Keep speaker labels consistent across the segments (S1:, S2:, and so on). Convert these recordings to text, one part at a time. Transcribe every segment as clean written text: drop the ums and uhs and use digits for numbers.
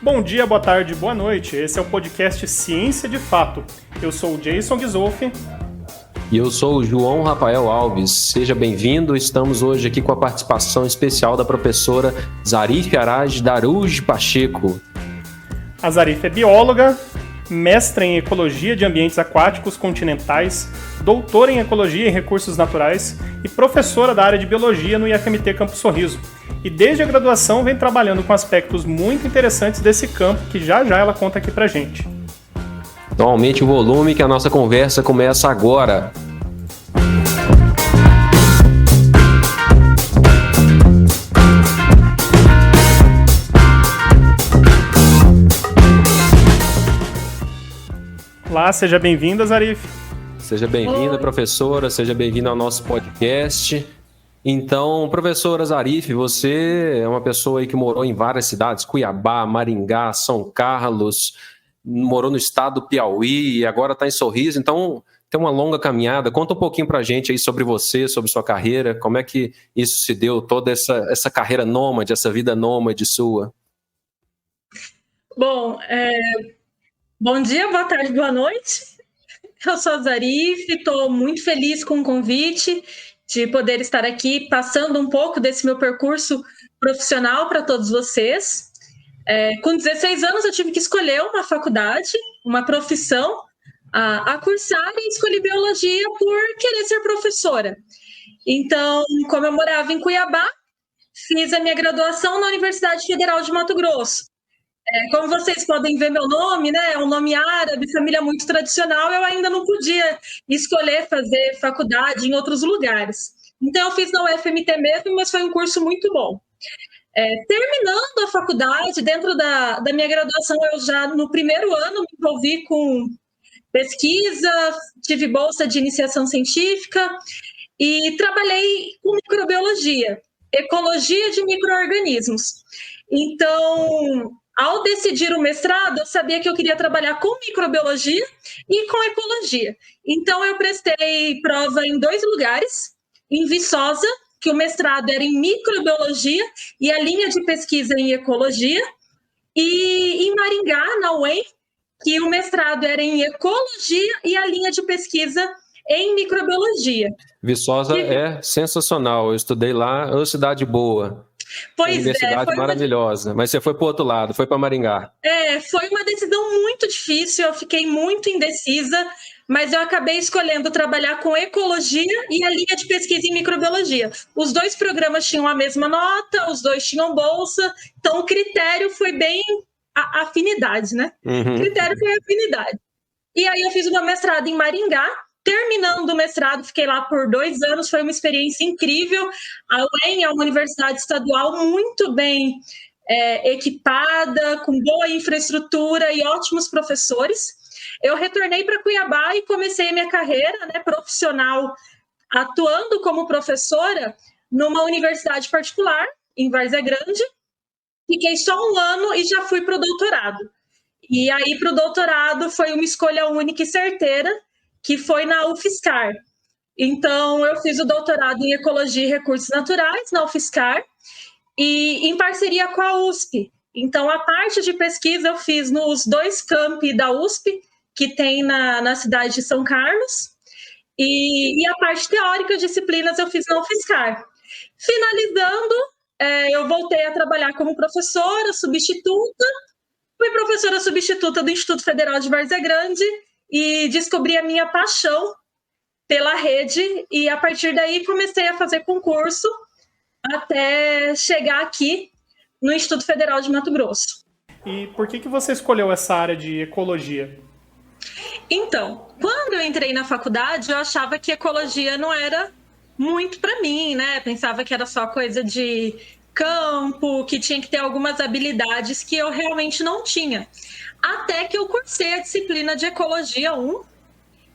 S1: Bom dia, boa tarde, boa noite. Esse é o podcast Ciência de Fato. Eu sou o Jason Ghisolfi.
S2: E eu sou o João Rafael Alves. Seja bem-vindo. Estamos hoje aqui com a participação especial da professora Zarif Araj Daruj Pacheco.
S1: A Zarif é bióloga, mestra em Ecologia de Ambientes Aquáticos Continentais, doutora em Ecologia e Recursos Naturais e professora da área de Biologia no IFMT Campo Sorriso. E desde a graduação vem trabalhando com aspectos muito interessantes desse campo que já ela conta aqui pra gente.
S2: Então aumente o volume que a nossa conversa começa agora.
S1: Olá, seja bem-vinda, Zarif.
S2: Seja bem-vinda, professora, seja bem-vinda ao nosso podcast. Então, professora Zarif, você é uma pessoa aí que morou em várias cidades, Cuiabá, Maringá, São Carlos, morou no estado do Piauí e agora está em Sorriso, então tem uma longa caminhada. Conta um pouquinho para a gente aí sobre você, sobre sua carreira, como é que isso se deu, toda essa carreira nômade, essa vida nômade sua?
S3: Bom, bom dia, boa tarde, boa noite. Eu sou a Zarif, estou muito feliz com o convite de poder estar aqui passando um pouco desse meu percurso profissional para todos vocês. Com 16 anos eu tive que escolher uma faculdade, uma profissão a cursar e escolhi biologia por querer ser professora. Então, como eu morava em Cuiabá, fiz a minha graduação na Universidade Federal de Mato Grosso. Como vocês podem ver meu nome, né? É um nome árabe, família muito tradicional, eu ainda não podia escolher fazer faculdade em outros lugares. Então, eu fiz na UFMT mesmo, mas foi um curso muito bom. Terminando a faculdade, dentro da minha graduação, eu já no primeiro ano me envolvi com pesquisa, tive bolsa de iniciação científica e trabalhei com microbiologia, ecologia de micro-organismos. Então, ao decidir o mestrado, eu sabia que eu queria trabalhar com microbiologia e com ecologia. Então, eu prestei prova em 2 lugares, em Viçosa, que o mestrado era em microbiologia e a linha de pesquisa em ecologia, e em Maringá, na UEM, que o mestrado era em ecologia e a linha de pesquisa em microbiologia.
S2: Viçosa é sensacional, eu estudei lá, é uma cidade boa.
S3: Pois
S2: Universidade maravilhosa, mas você foi para o outro lado, foi para Maringá.
S3: Foi uma decisão muito difícil, eu fiquei muito indecisa, mas eu acabei escolhendo trabalhar com ecologia e a linha de pesquisa em microbiologia. Os 2 programas tinham a mesma nota, os 2 tinham bolsa, então o critério foi bem a afinidade, né?
S2: Uhum.
S3: O critério foi a afinidade. E aí eu fiz o meu mestrado em Maringá. Terminando o mestrado, fiquei lá por 2 anos, foi uma experiência incrível. A UEM é uma universidade estadual muito bem equipada, com boa infraestrutura e ótimos professores. Eu retornei para Cuiabá e comecei a minha carreira, né, profissional atuando como professora numa universidade particular, em Várzea Grande. Fiquei só 1 ano e já fui para o doutorado. E aí, para o doutorado, foi uma escolha única e certeira, que foi na UFSCar. Então, eu fiz o doutorado em Ecologia e Recursos Naturais na UFSCar e em parceria com a USP. Então, a parte de pesquisa eu fiz nos 2 campi da USP, que tem na cidade de São Carlos, e a parte teórica, disciplinas, eu fiz na UFSCar. Finalizando, eu voltei a trabalhar como professora substituta, fui professora substituta do Instituto Federal de Várzea Grande, e descobri a minha paixão pela rede e a partir daí comecei a fazer concurso até chegar aqui no Instituto Federal de Mato Grosso.
S1: E por que você escolheu essa área de ecologia?
S3: Então, quando eu entrei na faculdade, eu achava que ecologia não era muito para mim, né? Pensava que era só coisa de campo, que tinha que ter algumas habilidades que eu realmente não tinha. Até que eu cursei a disciplina de Ecologia 1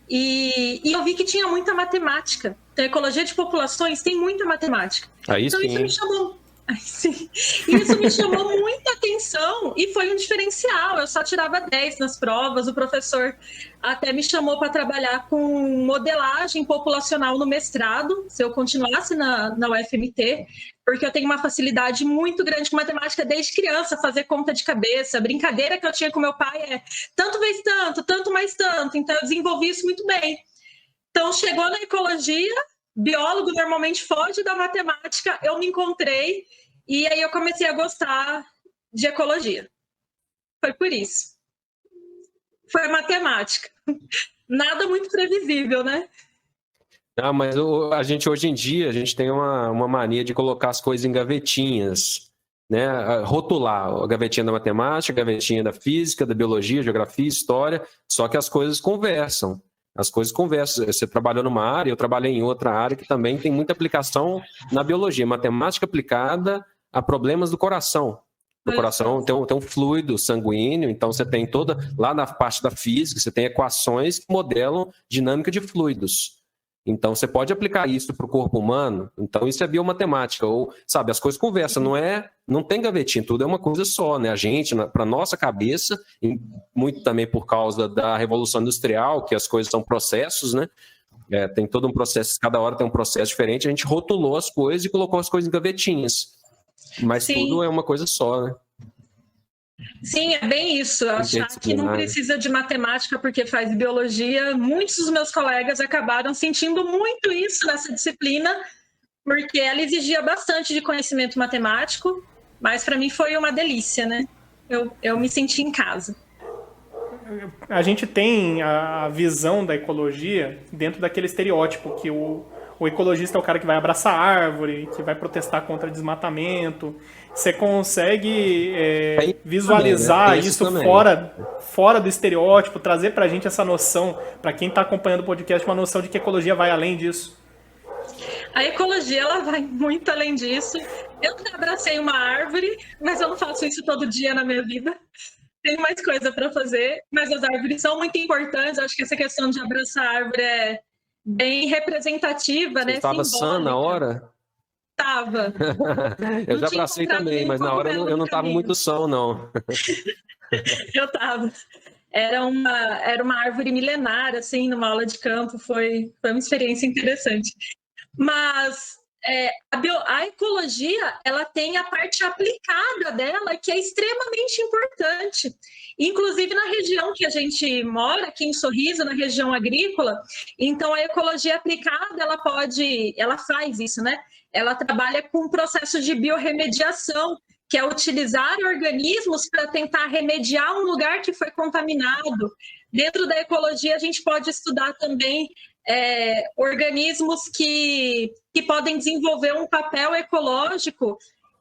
S3: e eu vi que tinha muita matemática. Então, Ecologia de Populações tem muita matemática.
S2: Aí
S3: então,
S2: sim.
S3: isso me chamou Ai, sim. E isso me chamou muita atenção e foi um diferencial. Eu só tirava 10 nas provas. O professor até me chamou para trabalhar com modelagem populacional no mestrado, se eu continuasse na UFMT, porque eu tenho uma facilidade muito grande com matemática desde criança, fazer conta de cabeça. A brincadeira que eu tinha com meu pai é tanto vezes tanto, tanto mais tanto. Então eu desenvolvi isso muito bem. Então chegou na ecologia, biólogo normalmente foge da matemática, eu me encontrei e aí eu comecei a gostar de ecologia. Foi por isso. Foi matemática. Nada muito previsível, né?
S2: Não, mas a gente hoje em dia, a gente tem uma mania de colocar as coisas em gavetinhas, né? Rotular a gavetinha da matemática, a gavetinha da física, da biologia, geografia, história, só que as coisas conversam. As coisas conversam. Você trabalhou numa área, eu trabalhei em outra área que também tem muita aplicação na biologia. Matemática aplicada a problemas do coração. O coração tem um fluido sanguíneo, então você tem lá na parte da física, você tem equações que modelam dinâmica de fluidos. Então você pode aplicar isso para o corpo humano. Então isso é biomatemática. Ou, sabe, as coisas conversam, não tem gavetinha, tudo é uma coisa só, né? A gente, para nossa cabeça, muito também por causa da Revolução Industrial, que as coisas são processos, né? Tem todo um processo, cada hora tem um processo diferente, a gente rotulou as coisas e colocou as coisas em gavetinhas. Mas Sim. Tudo é uma coisa só, né?
S3: Sim, é bem isso. Achar que não precisa de matemática porque faz biologia. Muitos dos meus colegas acabaram sentindo muito isso nessa disciplina, porque ela exigia bastante de conhecimento matemático, mas para mim foi uma delícia, né? Eu me senti em casa.
S1: A gente tem a visão da ecologia dentro daquele estereótipo que o ecologista é o cara que vai abraçar a árvore, que vai protestar contra desmatamento. Você consegue visualizar também, né? Isso fora do estereótipo, trazer pra gente essa noção, pra quem tá acompanhando o podcast, uma noção de que a ecologia vai além disso?
S3: A ecologia, ela vai muito além disso. Eu abracei uma árvore, mas eu não faço isso todo dia na minha vida. Tem mais coisa para fazer, mas as árvores são muito importantes. Acho que essa questão de abraçar a árvore é bem representativa, né? Você
S2: estava sã na hora?
S3: Tava.
S2: Eu já abracei também, mas na hora eu não estava muito são, não.
S3: Eu tava. Era uma árvore milenar, assim, numa aula de campo. Foi uma experiência interessante. Mas a ecologia, ela tem a parte aplicada dela, que é extremamente importante. Inclusive na região que a gente mora, aqui em Sorriso, na região agrícola, então a ecologia aplicada, ela faz isso, né? Ela trabalha com um processo de biorremediação, que é utilizar organismos para tentar remediar um lugar que foi contaminado. Dentro da ecologia, a gente pode estudar também organismos que podem desenvolver um papel ecológico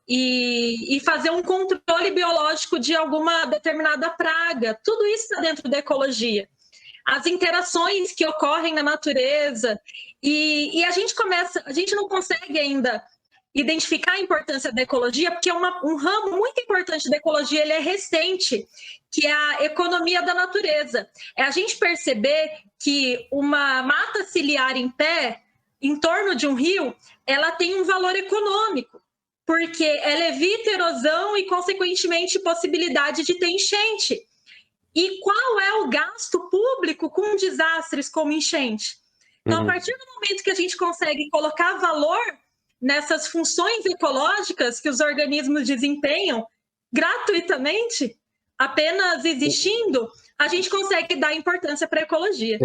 S3: e fazer um controle biológico de alguma determinada praga. Tudo isso está dentro da ecologia. As interações que ocorrem na natureza, e a gente não consegue ainda identificar a importância da ecologia, porque um ramo muito importante da ecologia, ele é recente, que é a economia da natureza. É a gente perceber que uma mata ciliar em pé, em torno de um rio, ela tem um valor econômico, porque ela evita erosão e, consequentemente, possibilidade de ter enchente. E qual é o gasto público com desastres como enchente? Então, a partir do momento que a gente consegue colocar valor nessas funções ecológicas que os organismos desempenham gratuitamente, apenas existindo, a gente consegue dar importância para a ecologia.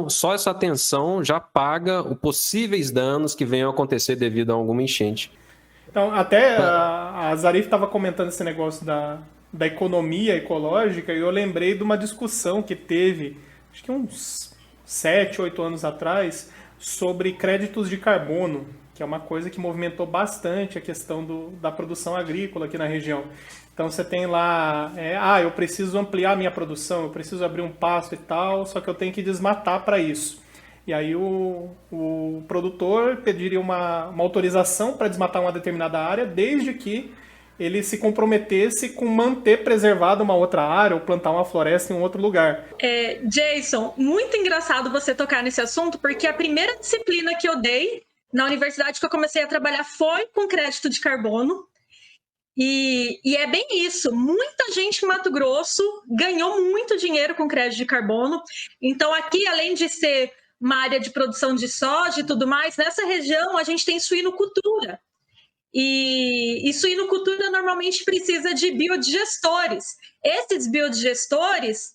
S2: Só essa atenção já paga os possíveis danos que venham a acontecer devido a alguma enchente.
S1: Então, até a Zarif estava comentando esse negócio da economia ecológica, e eu lembrei de uma discussão que teve, acho que uns 7, 8 anos atrás, sobre créditos de carbono, que é uma coisa que movimentou bastante a questão da produção agrícola aqui na região. Então você tem lá, eu preciso ampliar a minha produção, eu preciso abrir um pasto e tal, só que eu tenho que desmatar para isso. E aí o produtor pediria uma autorização para desmatar uma determinada área, desde que ele se comprometesse com manter preservada uma outra área ou plantar uma floresta em um outro lugar.
S3: Jason, muito engraçado você tocar nesse assunto, porque a primeira disciplina que eu dei na universidade que eu comecei a trabalhar foi com crédito de carbono. E é bem isso, muita gente em Mato Grosso ganhou muito dinheiro com crédito de carbono. Então aqui, além de ser uma área de produção de soja e tudo mais, nessa região a gente tem suinocultura. E suinocultura normalmente precisa de biodigestores. Esses biodigestores,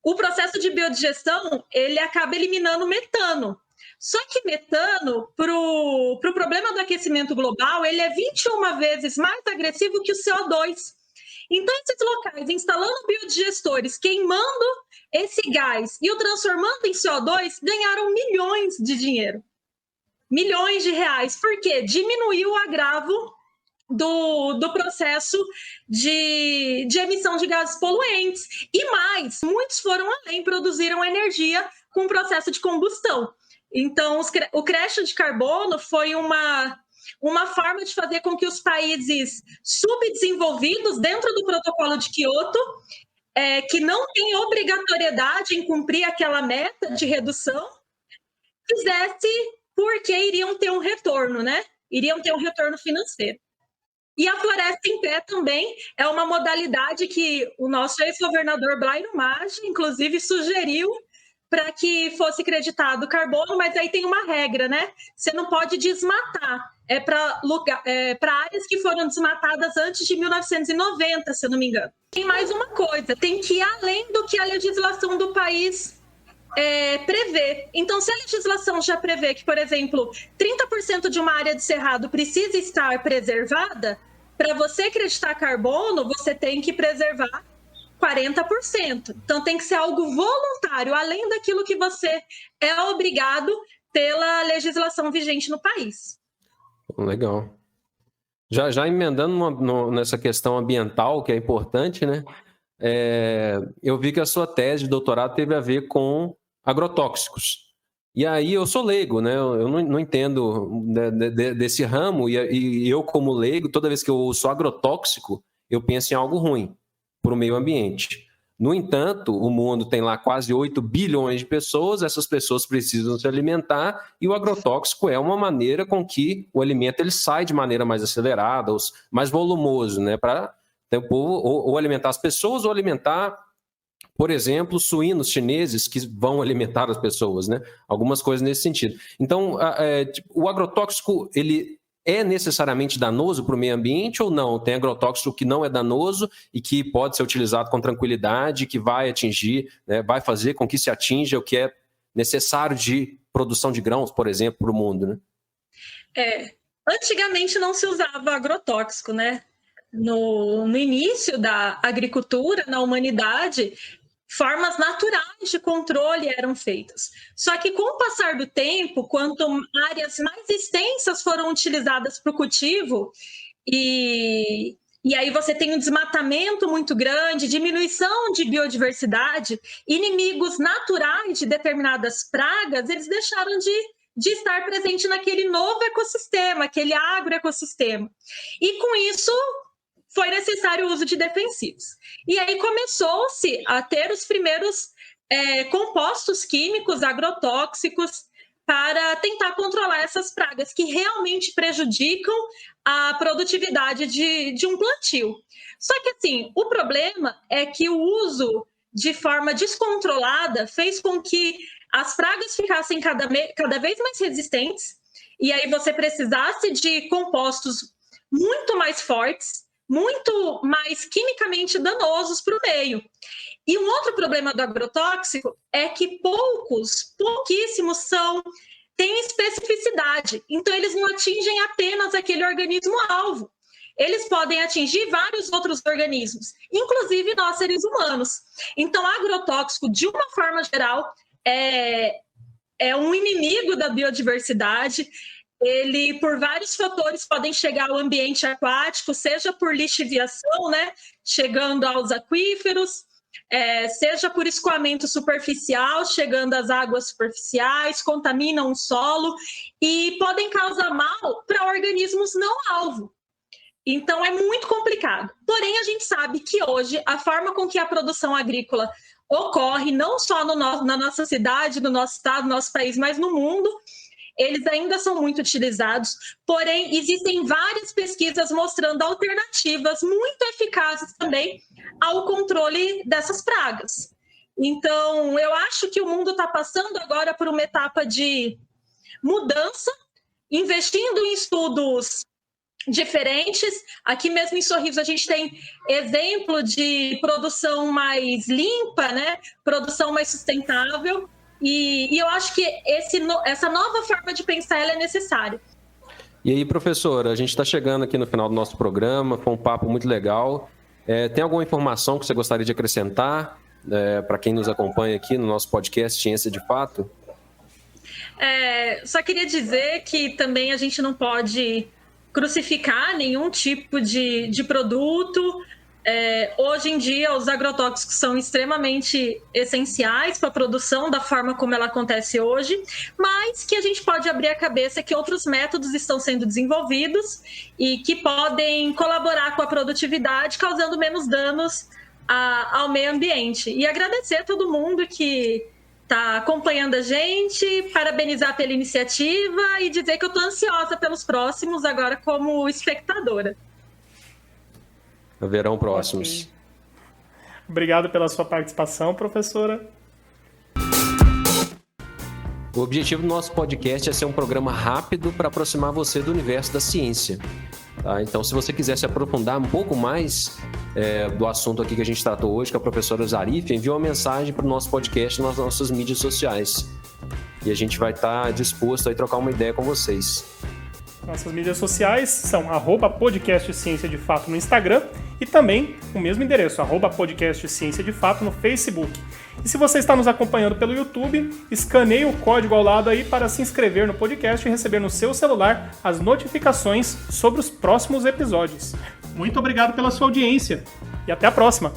S3: o processo de biodigestão, ele acaba eliminando metano. Só que metano, para o problema do aquecimento global, ele é 21 vezes mais agressivo que o CO2. Então, esses locais instalando biodigestores, queimando esse gás e o transformando em CO2, ganharam milhões de dinheiro. Milhões de reais. Por quê? Diminuiu o agravo do processo de emissão de gases poluentes. E mais, muitos foram além, produziram energia com o processo de combustão. Então, o crédito de carbono foi uma forma de fazer com que os países subdesenvolvidos, dentro do protocolo de Quioto, que não têm obrigatoriedade em cumprir aquela meta de redução, fizesse porque iriam ter um retorno, né? Iriam ter um retorno financeiro. E a Floresta em Pé também é uma modalidade que o nosso ex-governador Blairo Maggi, inclusive, sugeriu para que fosse creditado carbono, mas aí tem uma regra, né? Você não pode desmatar. É para áreas que foram desmatadas antes de 1990, se eu não me engano. Tem mais uma coisa, tem que ir além do que a legislação do país prevê. Então, se a legislação já prevê que, por exemplo, 30% de uma área de cerrado precisa estar preservada, para você acreditar carbono, você tem que preservar 40%. Então, tem que ser algo voluntário, além daquilo que você é obrigado pela legislação vigente no país.
S2: Legal. Já emendando nessa questão ambiental, que é importante, né? Eu vi que a sua tese de doutorado teve a ver com agrotóxicos. E aí eu sou leigo, né? Eu não entendo desse ramo, e eu, como leigo, toda vez que eu ouço agrotóxico, eu penso em algo ruim para o meio ambiente. No entanto, o mundo tem lá quase 8 bilhões de pessoas, essas pessoas precisam se alimentar, e o agrotóxico é uma maneira com que o alimento ele sai de maneira mais acelerada, mais volumoso, né? Para o povo ou alimentar as pessoas ou alimentar, por exemplo, suínos chineses que vão alimentar as pessoas, né? Algumas coisas nesse sentido. Então, o agrotóxico, ele é necessariamente danoso para o meio ambiente ou não? Tem agrotóxico que não é danoso e que pode ser utilizado com tranquilidade, que vai atingir, né, vai fazer com que se atinja o que é necessário de produção de grãos, por exemplo, para o mundo, né?
S3: Antigamente não se usava agrotóxico, né? No início da agricultura, na humanidade, formas naturais de controle eram feitas. Só que com o passar do tempo, quanto áreas mais extensas foram utilizadas para o cultivo, e aí você tem um desmatamento muito grande, diminuição de biodiversidade, inimigos naturais de determinadas pragas, eles deixaram de estar presente naquele novo ecossistema, aquele agroecossistema. E com isso foi necessário o uso de defensivos. E aí começou-se a ter os primeiros compostos químicos agrotóxicos para tentar controlar essas pragas que realmente prejudicam a produtividade de um plantio. Só que, assim, o problema é que o uso de forma descontrolada fez com que as pragas ficassem cada vez mais resistentes, e aí você precisasse de compostos muito mais fortes, muito mais quimicamente danosos para o meio. E um outro problema do agrotóxico é que pouquíssimos têm especificidade, então eles não atingem apenas aquele organismo-alvo. Eles podem atingir vários outros organismos, inclusive nós, seres humanos. Então, o agrotóxico, de uma forma geral, é um inimigo da biodiversidade. Ele, por vários fatores, podem chegar ao ambiente aquático, seja por lixiviação, né, chegando aos aquíferos, seja por escoamento superficial, chegando às águas superficiais, contaminam o solo e podem causar mal para organismos não alvo. Então, é muito complicado. Porém, a gente sabe que hoje a forma com que a produção agrícola ocorre, não só na nossa cidade, no nosso estado, no nosso país, mas no mundo, eles ainda são muito utilizados, porém, existem várias pesquisas mostrando alternativas muito eficazes também ao controle dessas pragas. Então, eu acho que o mundo está passando agora por uma etapa de mudança, investindo em estudos diferentes. Aqui mesmo em Sorriso a gente tem exemplo de produção mais limpa, né? Produção mais sustentável, e eu acho que essa nova forma de pensar ela é necessária.
S2: E aí, professora, a gente está chegando aqui no final do nosso programa, foi um papo muito legal. Tem alguma informação que você gostaria de acrescentar para quem nos acompanha aqui no nosso podcast Ciência de Fato?
S3: Só queria dizer que também a gente não pode crucificar nenhum tipo de produto. Hoje em dia, os agrotóxicos são extremamente essenciais para a produção da forma como ela acontece hoje, mas que a gente pode abrir a cabeça que outros métodos estão sendo desenvolvidos e que podem colaborar com a produtividade, causando menos danos ao meio ambiente. E agradecer a todo mundo que está acompanhando a gente, parabenizar pela iniciativa e dizer que eu estou ansiosa pelos próximos agora como espectadora.
S2: Haverão próximos.
S1: Okay. Obrigado pela sua participação, professora.
S2: O objetivo do nosso podcast é ser um programa rápido para aproximar você do universo da ciência. Tá? Então, se você quiser se aprofundar um pouco mais do assunto aqui que a gente tratou hoje com a professora Zarif, envie uma mensagem para o nosso podcast nas nossas mídias sociais. E a gente vai estar disposto a trocar uma ideia com vocês.
S1: Nossas mídias sociais são @podcast Ciência de Fato no Instagram e também o mesmo endereço, @podcast Ciência de Fato no Facebook. E se você está nos acompanhando pelo YouTube, escaneie o código ao lado aí para se inscrever no podcast e receber no seu celular as notificações sobre os próximos episódios. Muito obrigado pela sua audiência e até a próxima!